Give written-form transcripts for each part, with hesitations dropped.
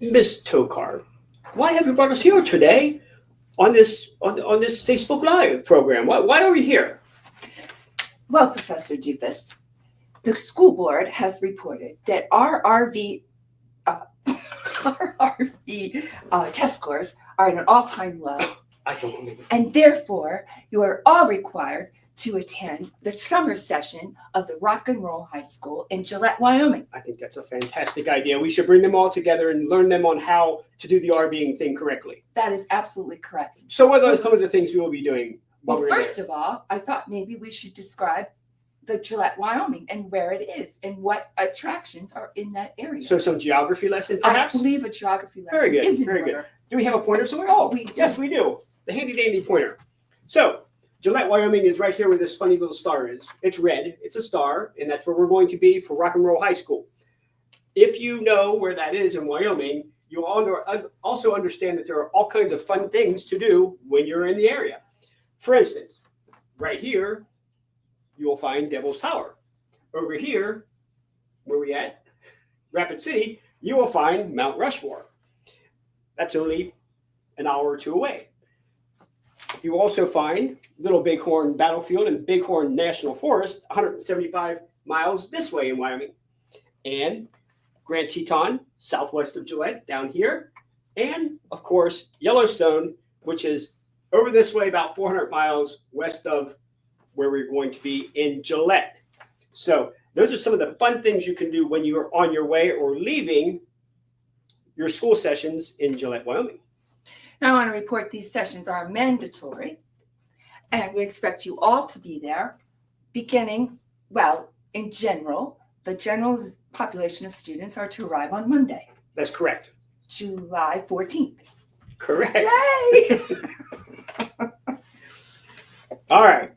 Miss Tokar, why have you brought us here today on this Facebook Live program? Why are we here? Well, Professor Dufus, the school board has reported that our RV uh, our RV test scores are at an all-time low, I don't believe it. and therefore you are all required to attend the summer session of the Rock and Roll High School in Gillette, Wyoming. I think that's a fantastic idea. We should bring them all together and learn them on how to do the RVing thing correctly. That is absolutely correct. So, what are some of the things we will be doing? Well, first of all, I thought maybe we should describe the Gillette, Wyoming, and where it is and what attractions are in that area. So, some geography lesson, perhaps? I believe a geography lesson Very good. is in Very order. good. Do we have a pointer somewhere? Oh, We do. yes, we do. The handy dandy pointer. So, Gillette, Wyoming is right here where this funny little star is. It's red. It's a star, and that's where we're going to be for Rock and Roll High School. If you know where that is in Wyoming, you'll also understand that there are all kinds of fun things to do when you're in the area. For instance, right here, you will find Devil's Tower. Over here, where we at? Rapid City, you will find Mount Rushmore. That's only an hour or two away. You also find Little Bighorn Battlefield and Bighorn National Forest, 175 miles this way in Wyoming. And Grand Teton, southwest of Gillette, down here. And, of course, Yellowstone, which is over this way about 400 miles west of where we're going to be in Gillette. So those are some of the fun things you can do when you are on your way or leaving your school sessions in Gillette, Wyoming. Now, I want to report these sessions are mandatory, and we expect you all to be there beginning, well, in general, the general population of students are to arrive on Monday, That's correct. July 14th. Correct. Yay! All right.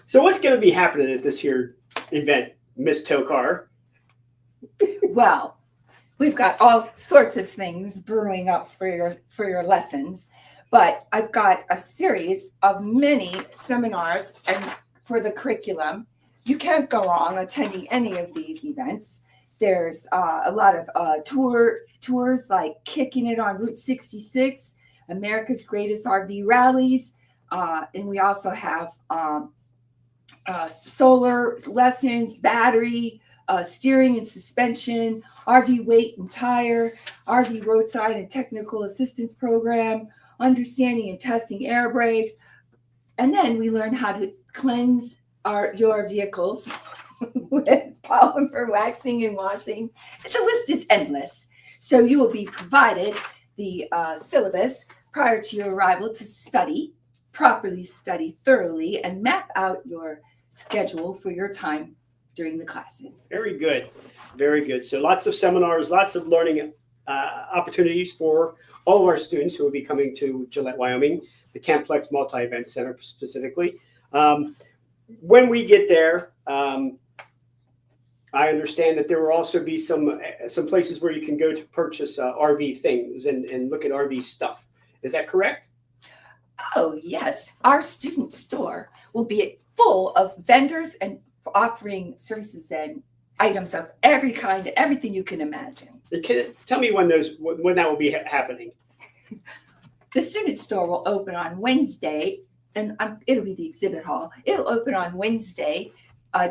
So what's going to be happening at this here event, Miss Tokar? Well, we've got all sorts of things brewing up for your lessons, but I've got a series of many seminars and for the curriculum. You can't go wrong attending any of these events. There's a lot of tours like Kicking It on Route 66, America's Greatest RV Rallies, and we also have solar lessons, battery, steering and suspension, RV weight and tire, RV roadside and technical assistance program, understanding and testing air brakes. And then we learn how to cleanse your vehicles with polymer waxing and washing. The list is endless. So you will be provided the syllabus prior to your arrival to properly study thoroughly, and map out your schedule for your time during the classes. Very good. Very good. So lots of seminars, lots of learning opportunities for all of our students who will be coming to Gillette, Wyoming, the Camplex Multi-Event Center specifically. When we get there, I understand that there will also be some places where you can go to purchase RV things and look at RV stuff. Is that correct? Oh, yes. Our student store will be full of vendors and offering services and items of every kind, everything you can imagine. Tell me when that will be happening. The student store will open on Wednesday, and it'll be the exhibit hall. It'll open on Wednesday,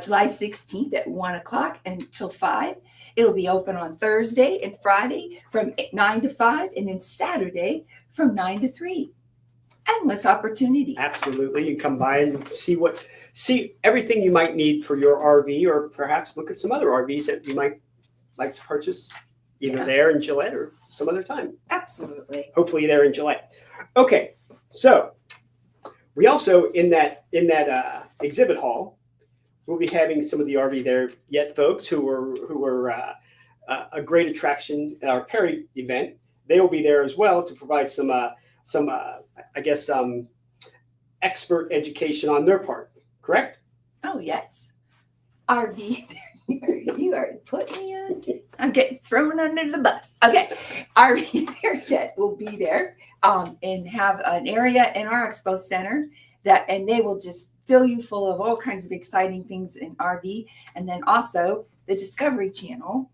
July 16th at 1 o'clock until 5. It'll be open on Thursday and Friday from 9 to 5, and then Saturday from 9 to 3. Endless opportunities. Absolutely. You come by and see everything you might need for your RV, or perhaps look at some other RVs that you might like to purchase either there in Gillette or some other time. Absolutely. Hopefully there in Gillette. Okay. So we also in that exhibit hall, we'll be having some of the RV there yet folks who were a great attraction at our Perry event. They will be there as well to provide some expert education on their part, correct? Oh, yes. RV, you are putting me on. I'm getting thrown under the bus. Okay. RV Jet will be there and have an area in our expo center and they will just fill you full of all kinds of exciting things in RV. And then also the Discovery Channel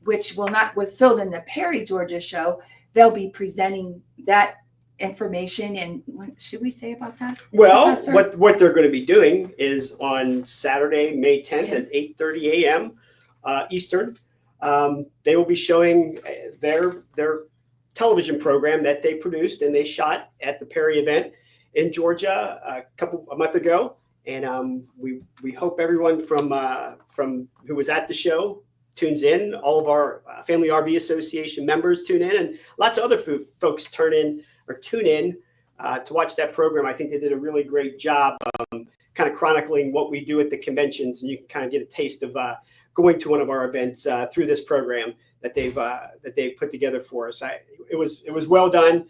which was filmed in the Perry, Georgia show. They'll be presenting that information. And what should we say about that? Well, Professor? what they're going to be doing is on Saturday, May 10th at 8:30 a.m. Eastern, they will be showing their television program that they produced and they shot at the Perry event in Georgia a month ago. And we hope everyone from who was at the show tunes in. All of our Family RV Association members tune in, and lots of other folks tune in to watch that program. I think they did a really great job kind of chronicling what we do at the conventions, and you can kind of get a taste of going to one of our events through this program that they've put together for us. It was well done.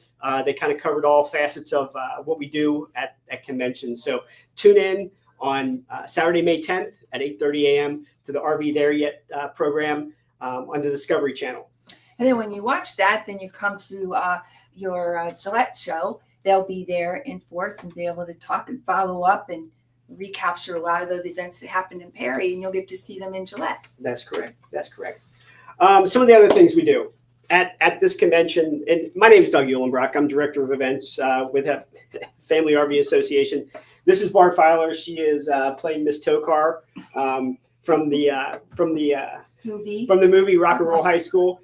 They kind of covered all facets of what we do at conventions. So tune in on Saturday, May 10th at 8:30 a.m. to the RV There Yet program on the Discovery Channel. And then when you watch that, then you've come to your Gillette show. They'll be there in force and be able to talk and follow up and recapture a lot of those events that happened in Perry, and you'll get to see them in Gillette. That's correct. Some of the other things we do at this convention, and my name is Doug Uhlenbrock. I'm Director of Events with Family RV Association. This is Barb Filer. She is playing Miss Tokar from the movie Rock and Roll High School.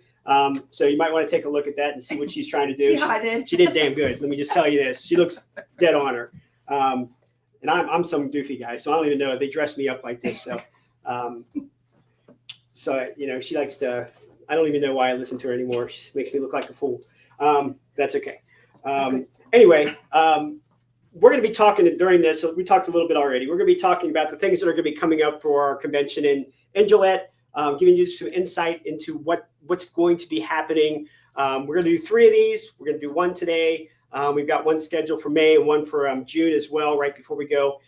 So you might want to take a look at that and see what she's trying to do. See how I did? She did damn good. Let me just tell you this. She looks dead on her. And I'm some goofy guy, so I don't even know they dressed me up like this. So, she likes to. I don't even know why I listen to her anymore. She makes me look like a fool. That's okay. Anyway, we're going to be talking during this. So we talked a little bit already. We're going to be talking about the things that are going to be coming up for our convention in Gillette, giving you some insight into what's going to be happening. We're going to do 3 of these. We're going to do one today. We've got one scheduled for May and one for June as well, right before we go.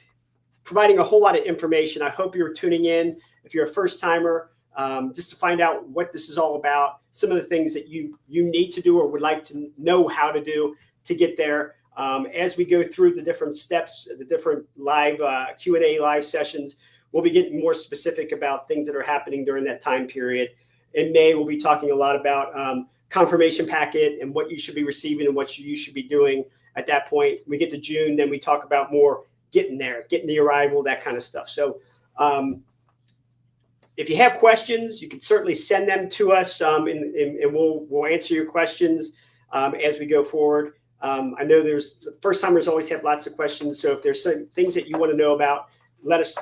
Providing a whole lot of information. I hope you're tuning in. If you're a first timer, just to find out what this is all about, some of the things that you need to do or would like to know how to do to get there. As we go through the different steps, the different live Q&A live sessions, we'll be getting more specific about things that are happening during that time period. In May, we'll be talking a lot about confirmation packet and what you should be receiving and what you should be doing at that point. We get to June, then we talk about more getting there, getting the arrival, that kind of stuff. So if you have questions, you can certainly send them to us, and we'll answer your questions as we go forward. I know there's first timers always have lots of questions. So if there's some things that you want to know about, let us,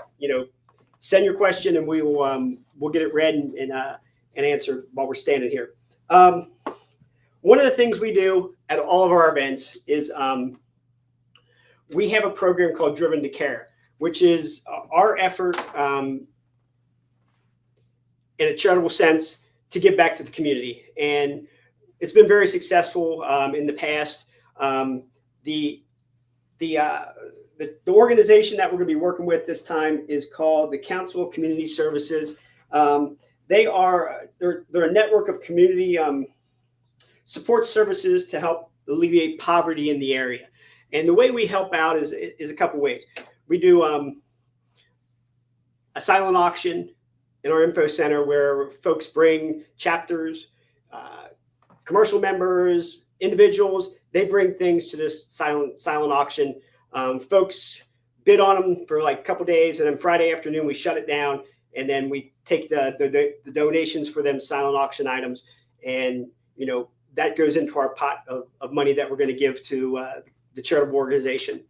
send your question and we'll get it read and answer while we're standing here. One of the things we do at all of our events is we have a program called Driven to Care, which is our effort in a charitable sense to give back to the community. And it's been very successful in the past. The organization that we're going to be working with this time is called the Council of Community Services. They're a network of community support services to help alleviate poverty in the area. And the way we help out is a couple ways. We do a silent auction in our info center where folks bring chapters, commercial members, individuals. They bring things to this silent auction. Folks bid on them for like a couple days, and then Friday afternoon we shut it down, and then we take the donations for them silent auction items, and that goes into our pot of money that we're going to give to the charitable organization.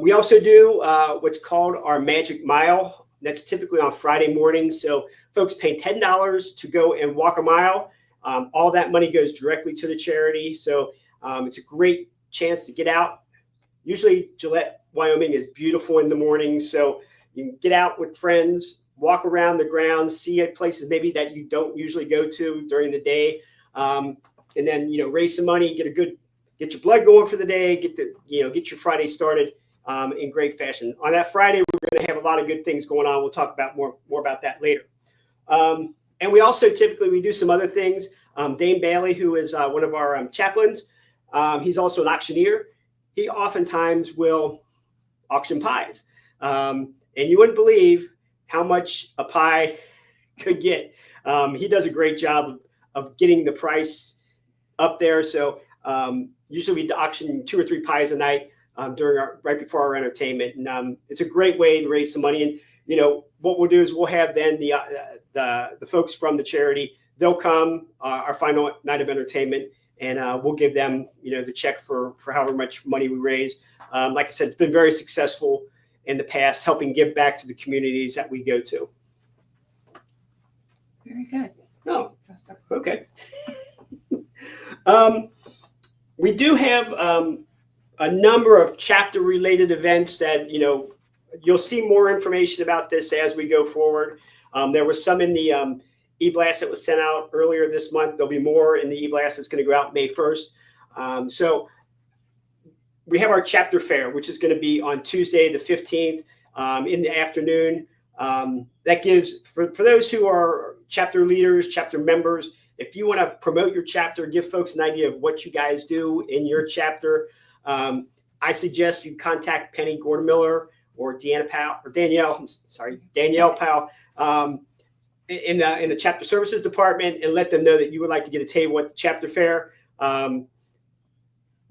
We also do what's called our Magic Mile. That's typically on Friday mornings. So folks pay $10 to go and walk a mile. All that money goes directly to the charity. So it's a great chance to get out. Usually Gillette, Wyoming is beautiful in the morning. So you can get out with friends, walk around the grounds, see places maybe that you don't usually go to during the day. And then, raise some money, get your blood going for the day, get your Friday started in great fashion. On that Friday, we're going to have a lot of good things going on. We'll talk about more about that later. And we also we do some other things. Dame Bailey, who is one of our chaplains, he's also an auctioneer. He oftentimes will auction pies. And you wouldn't believe how much a pie could get. He does a great job of getting the price up there. So usually we auction 2 or 3 pies a night right before our entertainment, and it's a great way to raise some money. And what we'll do is we'll have then the folks from the charity. They'll come our final night of entertainment, and we'll give them the check for however much money we raise. Like I said, it's been very successful in the past, helping give back to the communities that we go to. Very good. Oh, okay. We do have a number of chapter-related events that you'll see more information about this as we go forward. There was some in the e-blast that was sent out earlier this month. There'll be more in the e-blast that's going to go out May 1st. So we have our chapter fair, which is going to be on Tuesday, the 15th in the afternoon. That gives, for those who are chapter leaders, chapter members, if you want to promote your chapter, give folks an idea of what you guys do in your chapter, I suggest you contact Penny Gordon-Miller or Danielle Powell in the chapter services department, and let them know that you would like to get a table at the chapter fair.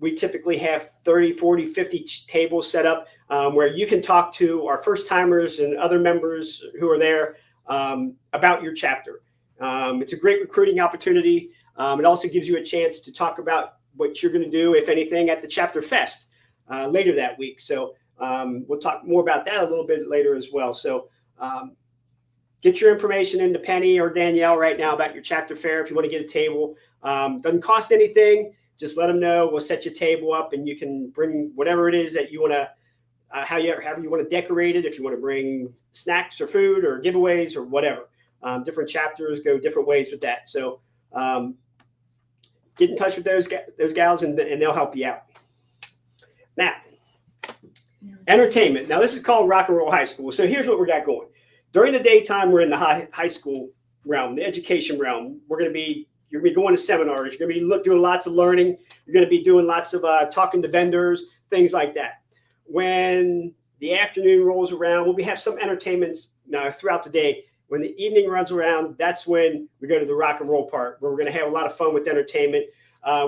We typically have 30, 40, 50 tables set up where you can talk to our first timers and other members who are there about your chapter. It's a great recruiting opportunity. It also gives you a chance to talk about what you're going to do, if anything, at the chapter fest later that week. So we'll talk more about that a little bit later as well. So get your information into Penny or Danielle right now about your chapter fair if you want to get a table. Doesn't cost anything. Just let them know. We'll set your table up, and you can bring whatever it is that you want to, however you want to decorate it. If you want to bring snacks or food or giveaways or whatever. Different chapters go different ways with that. So get in touch with those gals, and they'll help you out. Now, entertainment. Now, this is called Rock and Roll High School. So here's what we got going. During the daytime, we're in the high school realm, the education realm. You're going to be going to seminars. You're going to be doing lots of learning. You're going to be doing lots of talking to vendors, things like that. When the afternoon rolls around, we'll have some entertainments throughout the day. When the evening runs around, that's when we go to the rock and roll part, where we're going to have a lot of fun with entertainment.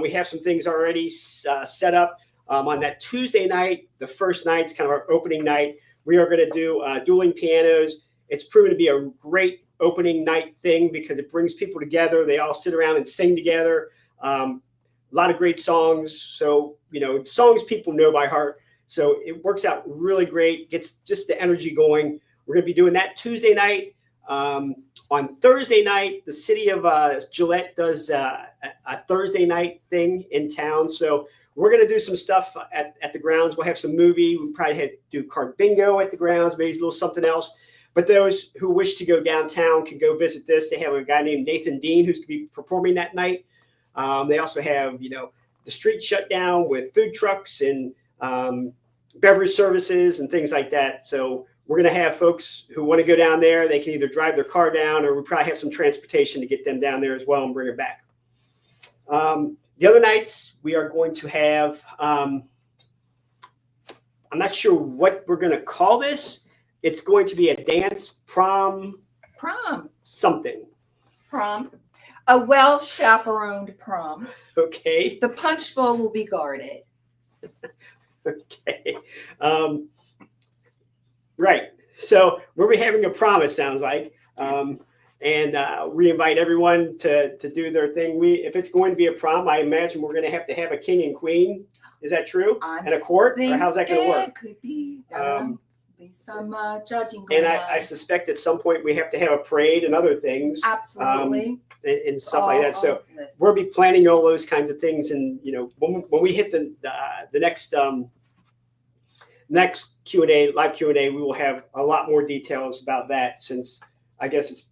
We have some things already set up on that Tuesday night. The first night's kind of our opening night. We are going to do dueling pianos. It's proven to be a great opening night thing because it brings people together. They all sit around and sing together. A lot of great songs. So, songs people know by heart. So it works out really great. Gets just the energy going. We're going to be doing that Tuesday night. On Thursday night, the city of Gillette does a Thursday night thing in town. So we're going to do some stuff at the grounds. We'll have some movie. We probably do card bingo at the grounds, maybe a little something else. But those who wish to go downtown can go visit this. They have a guy named Nathan Dean who's going to be performing that night. They also have, the street shut down with food trucks and beverage services and things like that. So we're going to have folks who want to go down there. They can either drive their car down, or we probably have some transportation to get them down there as well and bring it back. The other nights we are going to have, I'm not sure what we're going to call this. It's going to be a dance prom. Something. Prom. A well-chaperoned prom. Okay. The punch bowl will be guarded. Okay. Right. So we'll be having a prom, it sounds like. And we invite everyone to do their thing. If it's going to be a prom, I imagine we're going to have a king and queen. Is that true? And a court? Or how's that going to work? It could be. Some judging and going on. I suspect at some point we have to have a parade and other things. Absolutely. And stuff like that. So we'll be planning all those kinds of things. And, when we hit the next Q&A, live Q&A, we will have a lot more details about that, since I guess it's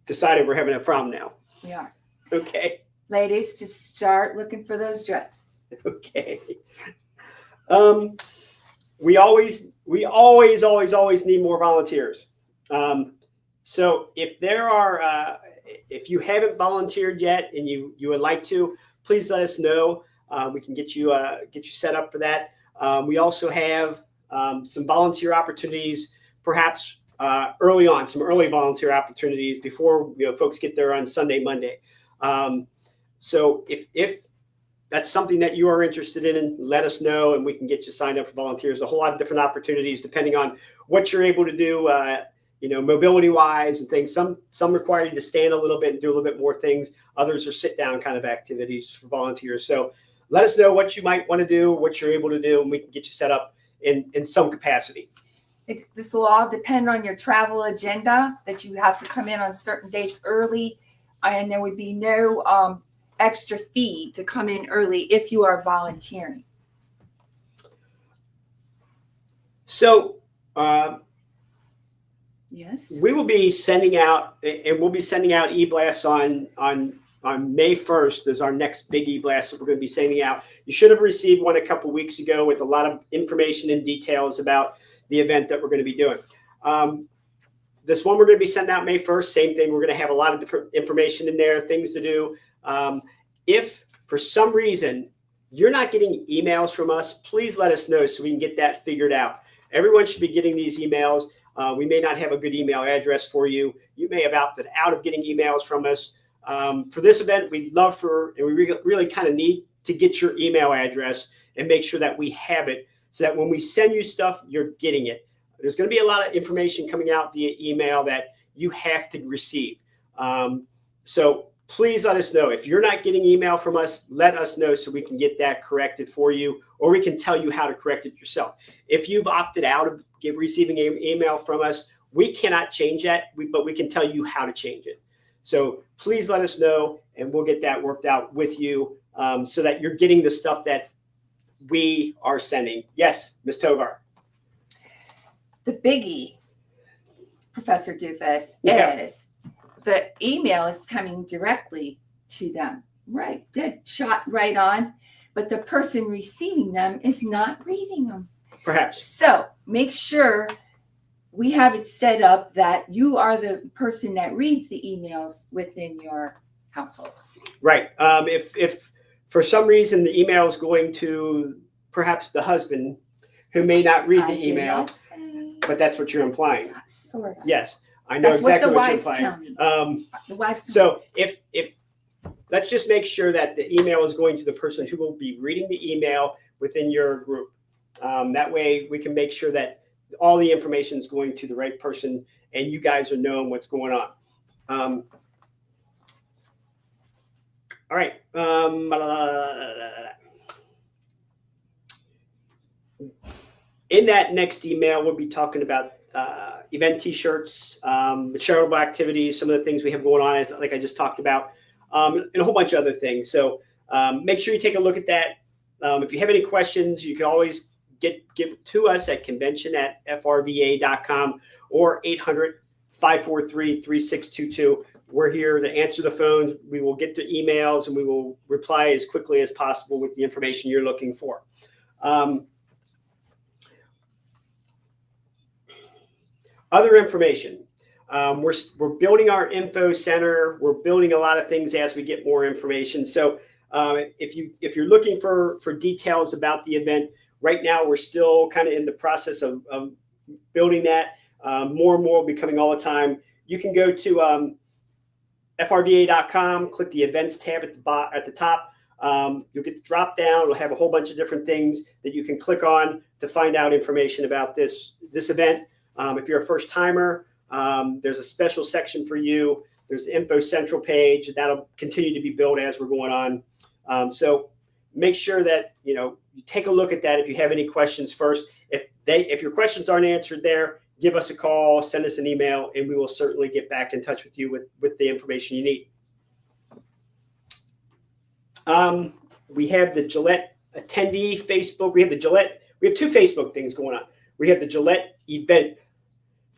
decided we're having a prom now. We are. Okay. Ladies, just start looking for those dresses. Okay. We always need more volunteers. So if you haven't volunteered yet and you would like to, please let us know. We can get you set up for that. We also have some volunteer opportunities, perhaps early on, some early volunteer opportunities before folks get there on Sunday, Monday. So if that's something that you are interested in, let us know and we can get you signed up for volunteers. A whole lot of different opportunities depending on what you're able to do, mobility wise and things. Some require you to stand a little bit and do a little bit more things. Others are sit down kind of activities for volunteers. So let us know what you might want to do, what you're able to do, and we can get you set up in some capacity. This will all depend on your travel agenda, that you have to come in on certain dates early, and there would be no extra fee to come in early if you are volunteering. So yes, we will be sending out, and we'll be sending out e-blasts on May 1st is our next big e-blast that we're going to be sending out. You should have received one a couple weeks ago with a lot of information and details about the event that we're going to be doing. This one we're going to be sending out May 1st, same thing. We're going to have a lot of different information in there, things to do. If for some reason you're not getting emails from us, please let us know so we can get that figured out. Everyone should be getting these emails. We may not have a good email address for you. You may have opted out of getting emails from us. For this event, we'd love and we really kind of need to get your email address and make sure that we have it so that when we send you stuff, you're getting it. There's going to be a lot of information coming out via email that you have to receive. So please let us know. If you're not getting email from us, let us know so we can get that corrected for you, or we can tell you how to correct it yourself. If you've opted out of receiving an email from us, we cannot change that, but we can tell you how to change it. So please let us know, and we'll get that worked out with you so that you're getting the stuff that we are sending. Yes, Ms. Tovar. the biggie, Professor Doofus, Yeah. is the email is coming directly to them. Right, dead shot right on, but the person receiving them is not reading them. Perhaps. So make sure we have it set up that you are the person that reads the emails within your household. Right. If for some reason the email is going to perhaps the husband who may not read the I did email, not say, but that's what you're implying. sort of. Yes, I know That's exactly what what the you're wives implying. tell me. The wives. So if let's just make sure that the email is going to the person who will be reading the email within your group. That way we can make sure that all the information is going to the right person and you guys are knowing what's going on. All right. In that next email, we'll be talking about event T-shirts, charitable activities, some of the things we have going on, as like I just talked about, and a whole bunch of other things. So make sure you take a look at that. If you have any questions, you can always give to us at convention@frva.com or 800-543-3622. We're here to answer the phones. We will get to emails and we will reply as quickly as possible with the information you're looking for. Other information. We're building our info center. We're building a lot of things as we get more information. So if you're looking for details about the event, right now we're still kind of in the process of building that. More and more will be coming all the time. You can go to FRVA.com, click the events tab at the top. You'll get the drop down. It'll have a whole bunch of different things that you can click on to find out information about this event. If you're a first timer, there's a special section for you. There's the Info Central page that'll continue to be built as we're going on. So make sure that you take a look at that. If you have any questions first, if your questions aren't answered there, give us a call, send us an email, and we will certainly get back in touch with you with the information you need. We have the Gillette attendee Facebook. We have two Facebook things going on. We have the Gillette event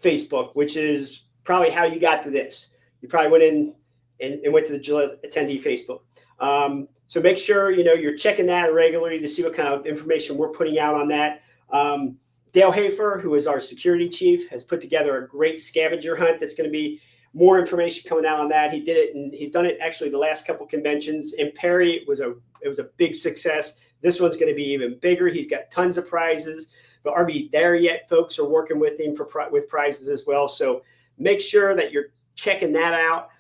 Facebook, which is probably how you got to this. You probably went in and went to the Gillette attendee Facebook. So make sure you're checking that regularly to see what kind of information we're putting out on that. Dale Hafer, who is our security chief, has put together a great scavenger hunt that's going to be more information coming out on that. He did it, and he's done it actually the last couple conventions. In Perry, it was a big success. This one's going to be even bigger. He's got tons of prizes. the RV There Yet folks are working with him with prizes as well. So make sure that you're checking that out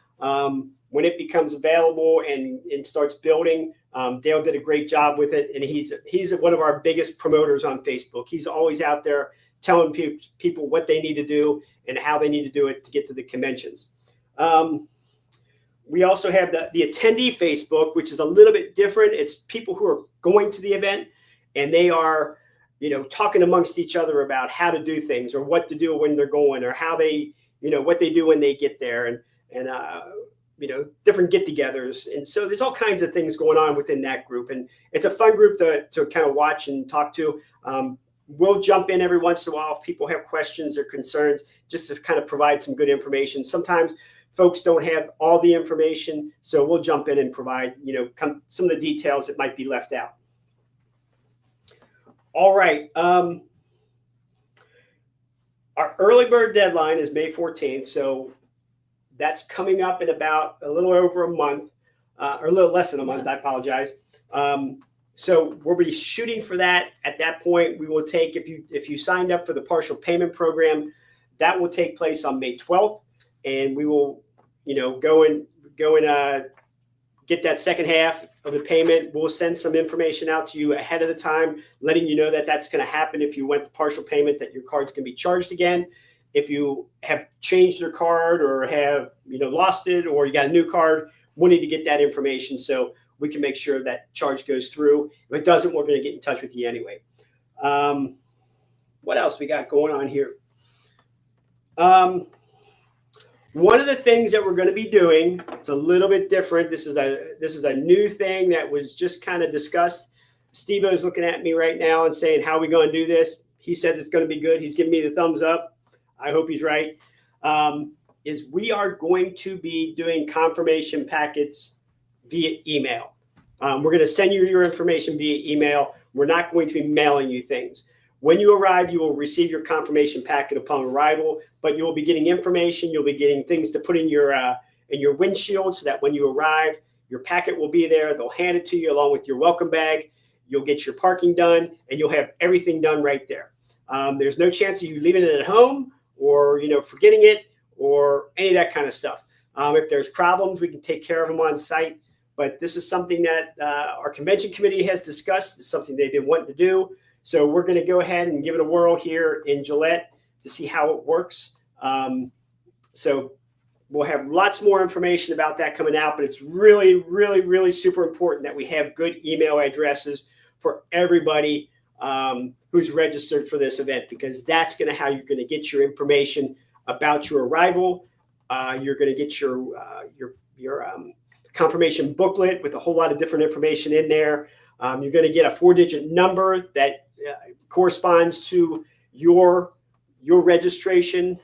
when it becomes available and starts building. Dale did a great job with it, and he's one of our biggest promoters on Facebook. He's always out there telling people what they need to do and how they need to do it to get to the conventions. We also have the attendee Facebook, which is a little bit different. It's people who are going to the event, and they are, talking amongst each other about how to do things or what to do when they're going, or how they, what they do when they get there, and different get-togethers. And so there's all kinds of things going on within that group, and it's a fun group to kind of watch and talk to. We'll jump in every once in a while if people have questions or concerns, just to kind of provide some good information. Sometimes folks don't have all the information, so we'll jump in and provide, some of the details that might be left out. All right. Our early bird deadline is May 14th, so that's coming up in about a little over a month, or a little less than a month. I apologize. So we'll be shooting for that. At that point, we will take, if you signed up for the partial payment program, that will take place on May 12th, and we will, go and get that second half of the payment. We'll send some information out to you ahead of the time, letting you know that that's going to happen. If you went the partial payment, that your card's going to be charged again. If you have changed your card or have, lost it, or you got a new card, we'll need to get that information so we can make sure that charge goes through. If it doesn't, we're going to get in touch with you anyway. What else we got going on here? One of the things that we're going to be doing, it's a little bit different. This is a new thing that was just kind of discussed. Steve-O's looking at me right now and saying, how are we going to do this? He said it's going to be good. He's giving me the thumbs up. I hope he's right. Is we are going to be doing confirmation packets via email. We're going to send you your information via email. We're not going to be mailing you things. When you arrive, you will receive your confirmation packet upon arrival, but you will be getting information. You'll be getting things to put in your windshield, so that when you arrive, your packet will be there. They'll hand it to you along with your welcome bag. You'll get your parking done, and you'll have everything done right there. There's no chance of you leaving it at home or forgetting it or any of that kind of stuff. If there's problems, we can take care of them on site. But this is something that our convention committee has discussed. It's something they've been wanting to do. So we're going to go ahead and give it a whirl here in Gillette to see how it works. So we'll have lots more information about that coming out, but it's really, really, really super important that we have good email addresses for everybody who's registered for this event, because that's how you're going to get your information about your arrival. You're going to get your confirmation booklet with a whole lot of different information in there. You're going to get a 4-digit number that corresponds to your registration.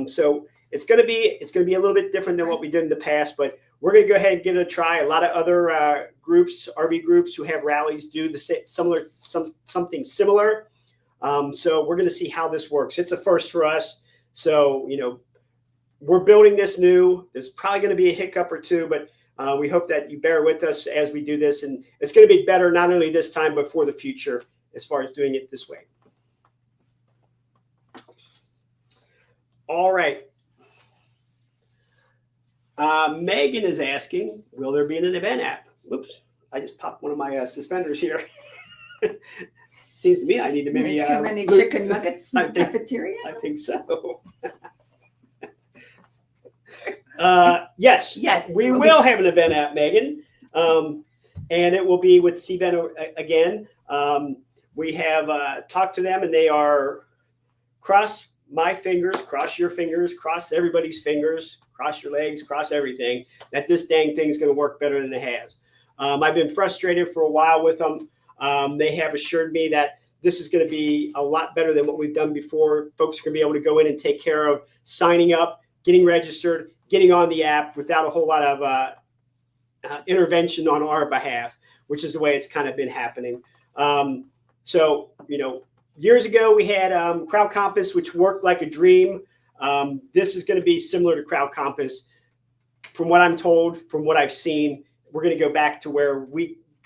So it's going to be a little bit different than what we did in the past, but we're going to go ahead and give it a try. A lot of other groups, RV groups who have rallies, do something similar. So we're going to see how this works. It's a first for us. So we're building this new. There's probably going to be a hiccup or two, but we hope that you bear with us as we do this, and it's going to be better not only this time but for the future as far as doing it this way. All right. Megan is asking, will there be an event app? Whoops, I just popped one of my suspenders here. Seems to me I need to maybe too many chicken nuggets in the cafeteria. I think so. Yes, we will have an event app, Megan, and it will be with CVent again. We have talked to them, and they are cross my fingers, cross your fingers, cross everybody's fingers, cross your legs, cross everything, that this dang thing's going to work better than it has. I've been frustrated for a while with them. They have assured me that this is going to be a lot better than what we've done before. Folks are going to be able to go in and take care of signing up, getting registered, getting on the app without a whole lot of intervention on our behalf, which is the way it's kind of been happening. So, years ago we had Crowd Compass, which worked like a dream. This is going to be similar to Crowd Compass. From what I'm told, from what I've seen, we're going to go back to where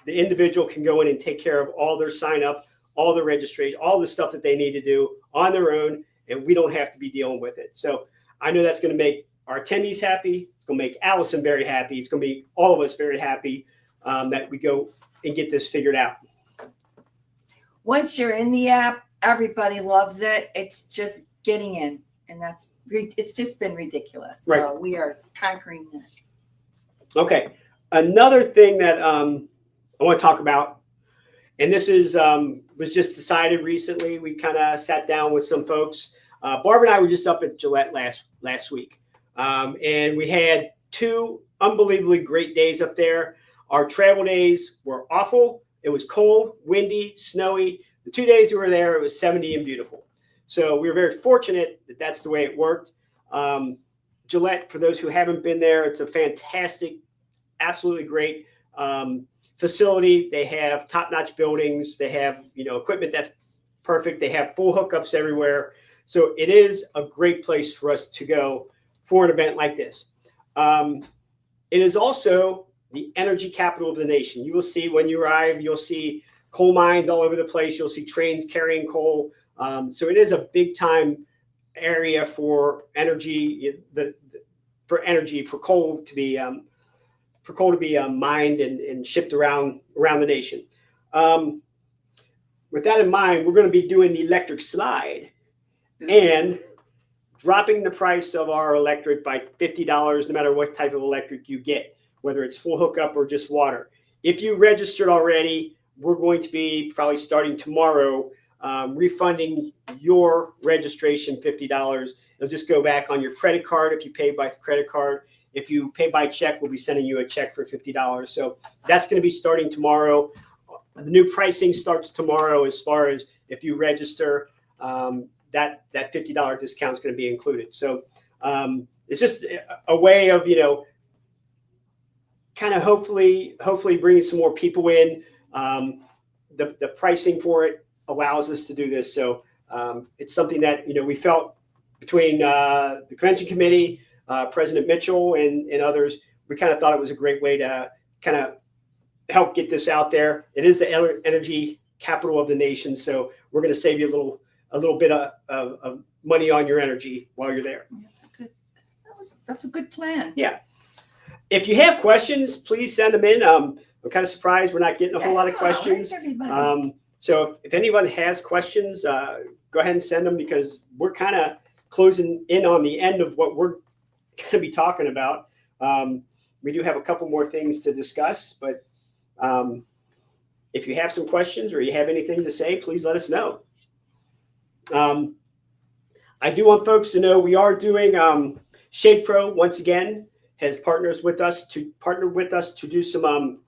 the individual can go in and take care of all their sign up, all the registration, all the stuff that they need to do on their own, and we don't have to be dealing with it. So I know that's going to make our attendees happy. It's going to make Allison very happy. It's going to be all of us very happy that we go and get this figured out. Once you're in the app, everybody loves it. It's just getting in, and it's just been ridiculous. Right. So we are conquering that. Okay. Another thing that I want to talk about, and this is was just decided recently. We kind of sat down with some folks. Barb and I were just up at Gillette last week, and we had 2 unbelievably great days up there. Our travel days were awful. It was cold, windy, snowy. The 2 days we were there, it was 70 and beautiful. So we were very fortunate that that's the way it worked. Gillette, for those who haven't been there, it's a fantastic, absolutely great facility. They have top-notch buildings. They have, equipment that's perfect. They have full hookups everywhere. So it is a great place for us to go for an event like this. It is also the energy capital of the nation. You will see when you arrive, you'll see coal mines all over the place. You'll see trains carrying coal. So it is a big time area for energy, for coal to be mined and shipped around the nation. With that in mind, we're going to be doing the electric slide and dropping the price of our electric by $50, no matter what type of electric you get, whether it's full hookup or just water. If you registered already, we're going to be probably starting tomorrow refunding your registration $50. It'll just go back on your credit card if you pay by credit card. If you pay by check, we'll be sending you a check for $50. So that's going to be starting tomorrow. The new pricing starts tomorrow as far as if you register, that $50 discount is going to be included. So it's just a way of, kind of hopefully bringing some more people in. The pricing for it allows us to do this. So it's something that, we felt between the convention committee, President Mitchell and others, we kind of thought it was a great way to kind of help get this out there. It is the energy capital of the nation. So we're going to save you a little bit of money on your energy while you're there. That's a good plan. Yeah. If you have questions, please send them in. I'm kind of surprised we're not getting a whole lot of questions. So if anyone has questions, go ahead and send them, because we're kind of closing in on the end of what we're going to be talking about. We do have a couple more things to discuss, but if you have some questions or you have anything to say, please let us know. I do want folks to know we are doing Shade Pro once again has partnered with us to do some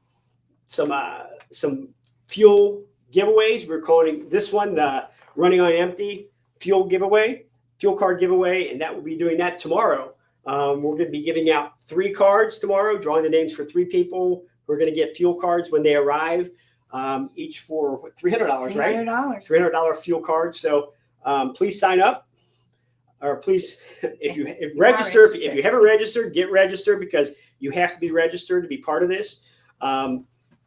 fuel giveaways. We're calling this one the Running on Empty fuel card giveaway, and that will be doing that tomorrow. We're going to be giving out 3 cards tomorrow, drawing the names for 3 people who are going to get fuel cards when they arrive, each for $300, right? $300 fuel cards. So please sign up. Or please, if you haven't registered, get registered, because you have to be registered to be part of this.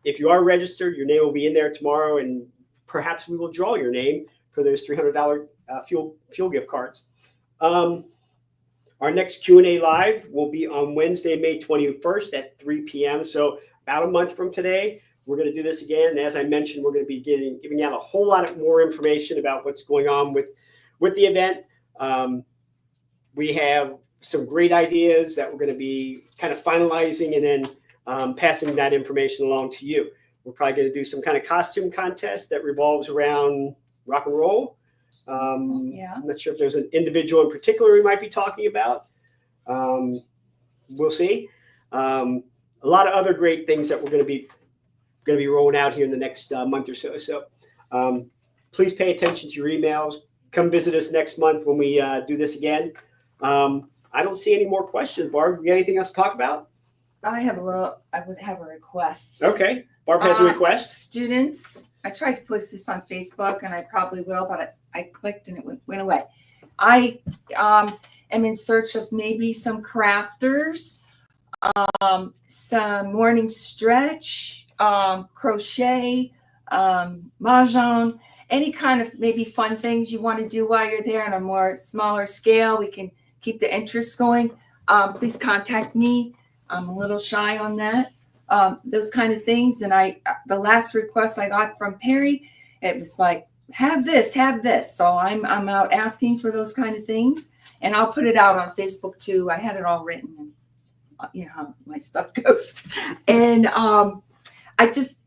If you are registered, your name will be in there tomorrow, and perhaps we will draw your name for those $300 fuel gift cards. Our next Q&A live will be on Wednesday, May 21st at 3 p.m. So about a month from today, we're going to do this again. And as I mentioned, we're going to be giving out a whole lot more information about what's going on with the event. We have some great ideas that we're going to be kind of finalizing and then passing that information along to you. We're probably going to do some kind of costume contest that revolves around rock and roll. I'm not sure if there's an individual in particular we might be talking about. We'll see. A lot of other great things that we're going to be rolling out here in the next month or so. So please pay attention to your emails. Come visit us next month when we do this again. I don't see any more questions. Barb, you got anything else to talk about? I would have a request. Okay. Barb has a request. Students, I tried to post this on Facebook, and I probably will, but I clicked and it went away. I am in search of maybe some crafters, some morning stretch, crochet, mahjong, any kind of maybe fun things you want to do while you're there on a more smaller scale, we can keep the interest going. Please contact me. I'm a little shy on that. Those kind of things. And the last request I got from Perry, it was like, have this. So I'm out asking for those kind of things, and I'll put it out on Facebook too. I had it all written, and you know how my stuff goes. And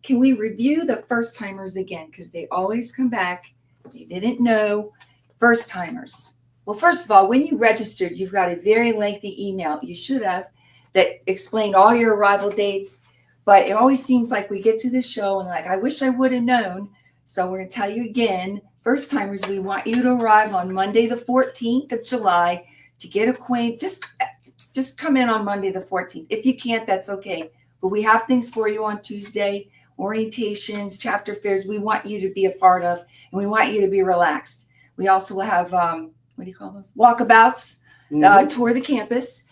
can we review the first timers again? Because they always come back. They didn't know. First timers. Well, first of all, when you registered, you've got a very lengthy email. You should have that explained all your arrival dates. But it always seems like we get to the show and like, I wish I would have known. So we're going to tell you again, first timers, we want you to arrive on Monday, the 14th of July to get acquainted. Just come in on Monday, the 14th. If you can't, that's okay. But we have things for you on Tuesday, orientations, chapter fairs we want you to be a part of, and we want you to be relaxed. We also will have, what do you call those? Walkabouts, tour the campus,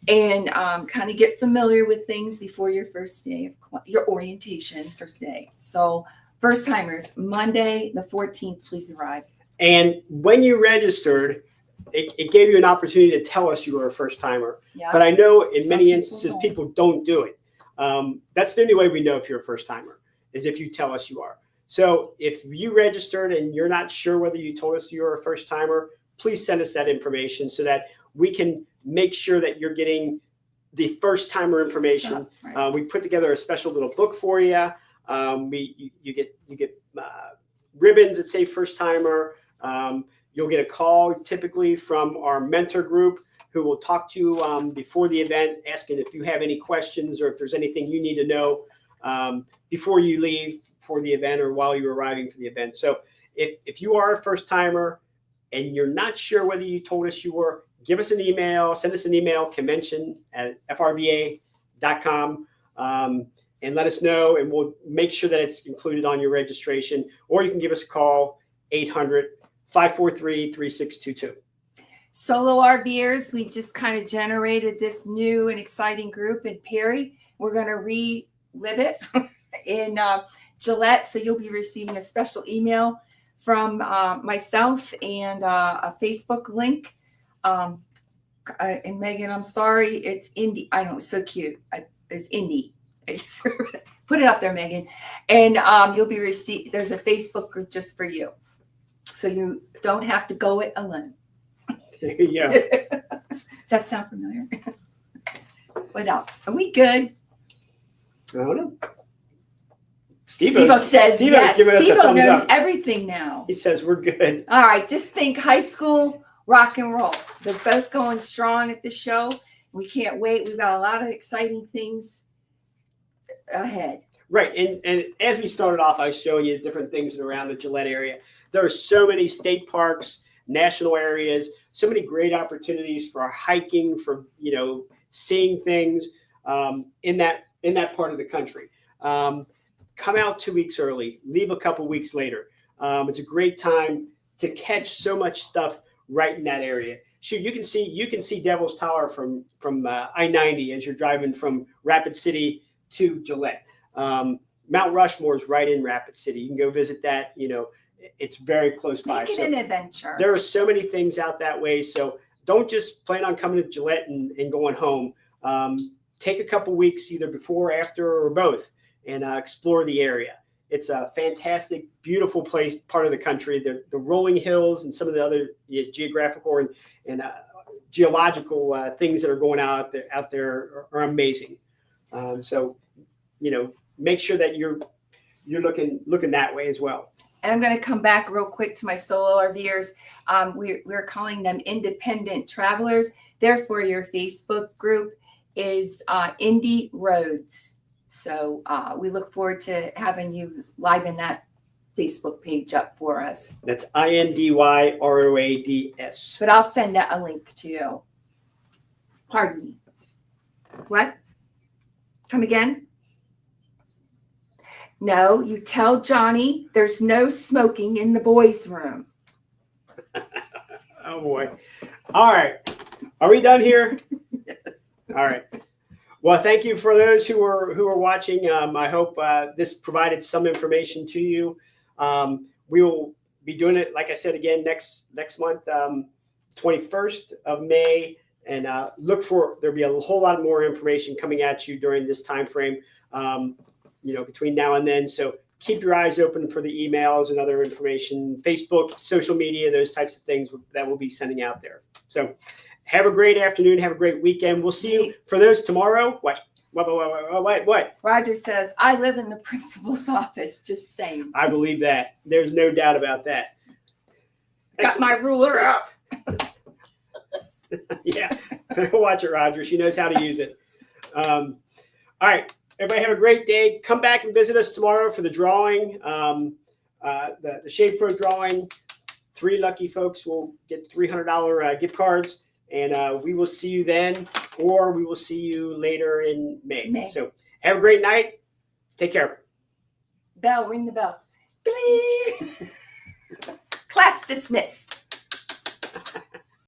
and kind of get familiar with things before your first day, your orientation first day. So first timers, Monday, the 14th, please arrive. And when you registered, it gave you an opportunity to tell us you were a first timer. Yeah. But I know in Some many people instances, don't. people don't do it. That's the only way we know if you're a first timer, is if you tell us you are. So if you registered and you're not sure whether you told us you were a first timer, please send us that information so that we can make sure that you're getting the first timer information. Right. We put together a special little book for you. You get ribbons that say first timer. You'll get a call typically from our mentor group who will talk to you before the event, asking if you have any questions or if there's anything you need to know before you leave for the event or while you're arriving for the event. So if you are a first timer and you're not sure whether you told us you were, give us an email, send us an email, convention@frva.com, and let us know, and we'll make sure that it's included on your registration. Or you can give us a call, 800-543-3622. Solo RVers, we just kind of generated this new and exciting group in Perry. We're going to relive it in Gillette. So you'll be receiving a special email from myself and a Facebook link. And Megan, I'm sorry, it's Indy. I know, it's so cute. It's Indy. Put it up there, Megan. And you'll be there's a Facebook group just for you. So you don't have to go it alone. Yeah. Does that sound familiar? What else? Are we good? I don't know. Steve-O says yes. Steve-O knows up. Everything now. He says we're good. All right. Just think high school rock and roll. They're both going strong at the show. We can't wait. We've got a lot of exciting things ahead. Right. And as we started off, I was showing you different things around the Gillette area. There are so many state parks, national areas, so many great opportunities for hiking, for, seeing things in that part of the country. Come out 2 weeks early, leave a couple weeks later. It's a great time to catch so much stuff right in that area. Shoot, you can see Devil's Tower from I-90 as you're driving from Rapid City to Gillette. Mount Rushmore is right in Rapid City. You can go visit that. It's very close by. Make it an adventure. There are so many things out that way. So don't just plan on coming to Gillette and going home. Take a couple weeks either before, after, or both, and explore the area. It's a fantastic, beautiful part of the country. The rolling hills and some of the other geographical and geological things that are going out there are amazing. So, make sure that you're looking that way as well. And I'm going to come back real quick to my solo RVers. We're calling them independent travelers. Therefore, your Facebook group is Indy Roads. So we look forward to having you live in that Facebook page up for us. That's INDYROADS. But I'll send that a link to you. Pardon me. What? Come again? No, you tell Johnny there's no smoking in the boys' room. Oh boy. All right. Are we done here? Yes. All right. Well, thank you for those who are watching. I hope this provided some information to you. We will be doing it, like I said, again, next month, 21st of May. And there'll be a whole lot more information coming at you during this time frame, between now and then. So keep your eyes open for the emails and other information, Facebook, social media, those types of things that we'll be sending out there. So have a great afternoon. Have a great weekend. We'll see you for those tomorrow. What? Roger says, I live in the principal's office, just saying. I believe that. There's no doubt about that. Got my ruler out. Yeah. Watch it, Roger. She knows how to use it. All right. Everybody have a great day. Come back and visit us tomorrow for the drawing, the Shade Pro drawing. 3 lucky folks will get $300 gift cards. And we will see you then, or we will see you later in May. So have a great night. Take care. Bell, ring the bell. Class dismissed.